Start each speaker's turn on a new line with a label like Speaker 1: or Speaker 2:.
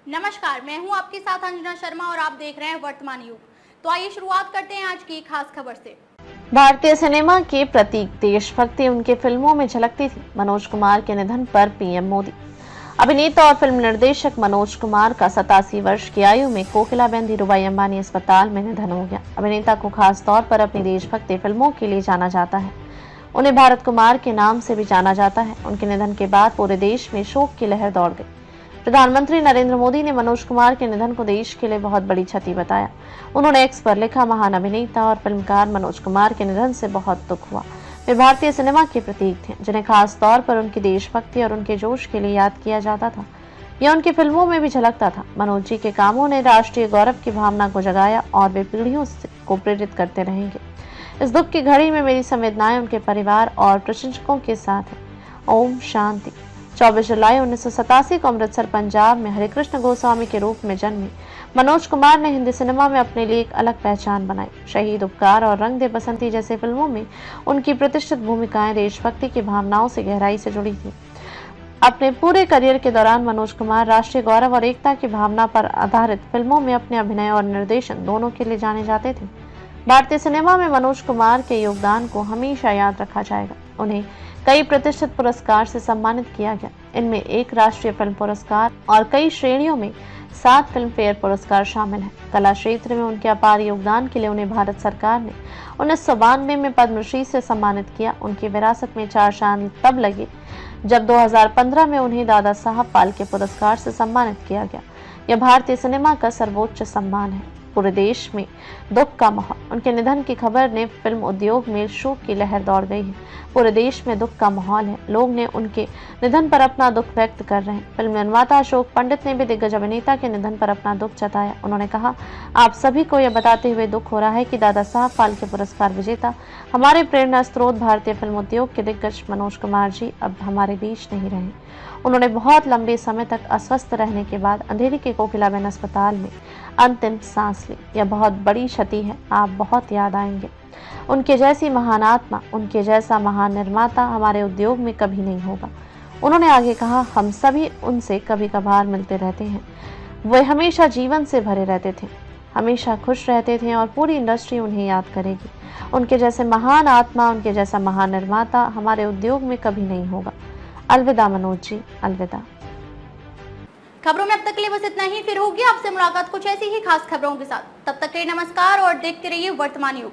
Speaker 1: नमस्कार, मैं हूं आपके साथ अंजना शर्मा और आप देख रहे हैं वर्तमान युग। तो आइए शुरुआत करते हैं आज की खास खबर से।
Speaker 2: भारतीय सिनेमा के प्रतीक देशभक्ति उनके फिल्मों में झलकती थी। मनोज कुमार के निधन पर पीएम मोदी। अभिनेता और फिल्म निर्देशक मनोज कुमार का 87 वर्ष की आयु में कोकिलाबेन धीरूभाई अंबानी अस्पताल में निधन हो गया। अभिनेता को खास तौर पर अपनी देशभक्ति फिल्मों के लिए जाना जाता है। उन्हें भारत कुमार के नाम से भी जाना जाता है। उनके निधन के बाद पूरे देश में शोक की लहर दौड़ गई। प्रधानमंत्री नरेंद्र मोदी ने मनोज कुमार के निधन को देश के लिए बहुत बड़ी क्षति बताया। उन्होंने एक्स पर लिखा, महान अभिनेता और फिल्मकार मनोज कुमार के निधन से बहुत दुख हुआ। वे भारतीय सिनेमा के प्रतीक थे, जिन्हें खास तौर पर उनकी देशभक्ति और उनके जोश के लिए याद किया जाता था। यह उनकी फिल्मों में भी झलकता था। मनोज जी के कामों ने राष्ट्रीय गौरव की भावना को जगाया और वे पीढ़ियों को प्रेरित करते रहेंगे। इस दुख की घड़ी में मेरी संवेदनाएं उनके परिवार और प्रशंसकों के साथ है। ओम शांति। 24 जुलाई 1987 को अमृतसर पंजाब में हरिकृष्ण गोस्वामी के रूप में जन्मे मनोज कुमार ने हिंदी सिनेमा में अपने लिए एक अलग पहचान बनाई। शहीद, उपकार और रंग दे बसंती जैसे फिल्मों में उनकी प्रतिष्ठित भूमिकाएं देशभक्ति की भावनाओं से गहराई से जुड़ी थी। अपने पूरे करियर के दौरान मनोज कुमार राष्ट्रीय गौरव और एकता की भावना पर आधारित फिल्मों में अपने अभिनय और निर्देशन दोनों के लिए जाने जाते थे। भारतीय सिनेमा में मनोज कुमार के योगदान को हमेशा याद रखा जाएगा। उन्हें कई प्रतिष्ठित पुरस्कार से सम्मानित किया गया। इनमें 1 राष्ट्रीय फिल्म पुरस्कार और कई श्रेणियों में 7 फिल्म फेयर पुरस्कार शामिल हैं। कला क्षेत्र में उनके अपार योगदान के लिए उन्हें भारत सरकार ने 1992 में पद्मश्री से सम्मानित किया। उनकी विरासत में 4 चांद तब लगे जब 2015 में उन्हें दादा साहब फाल्के पुरस्कार से सम्मानित किया गया। यह भारतीय सिनेमा का सर्वोच्च सम्मान है। पूरे देश में दुख का माहौल। उनके निधन की खबर ने फिल्म उद्योग में शोक की लहर दौड़ गई है। पूरे देश में दुख का माहौल है। लोग ने उनके निधन पर अपना दुख व्यक्त कर रहे हैं। फिल्म निर्माता अशोक पंडित ने भी दिग्गज अभिनेता के निधन पर अपना दुख जताया। उन्होंने कहा, आप सभी को यह बताते हुए दुख हो रहा है कि दादा साहब फाल्के पुरस्कार विजेता, हमारे प्रेरणा स्रोत भारतीय फिल्म उद्योग के दिग्गज मनोज कुमार जी अब हमारे बीच नहीं रहे। उन्होंने बहुत लंबे समय तक अस्वस्थ रहने के बाद अंधेरी के कोकिलाबेन अस्पताल में अंतिम सांस ली। यह बहुत बड़ी क्षति है। आप बहुत याद आएंगे। उनके जैसी महान आत्मा, उनके जैसा महान निर्माता हमारे उद्योग में कभी नहीं होगा। उन्होंने आगे कहा, हम सभी उनसे कभी कभार मिलते रहते हैं। वे हमेशा जीवन से भरे रहते थे, हमेशा खुश रहते थे और पूरी इंडस्ट्री उन्हें याद करेगी। उनके जैसे महान आत्मा, उनके जैसा महान निर्माता हमारे उद्योग में कभी नहीं होगा। अलविदा मनोज जी, अलविदा।
Speaker 1: खबरों में अब तक के लिए बस इतना ही। फिर होगी आपसे मुलाकात कुछ ऐसी ही खास खबरों के साथ। तब तक के लिए नमस्कार और देखते रहिए वर्तमान युग।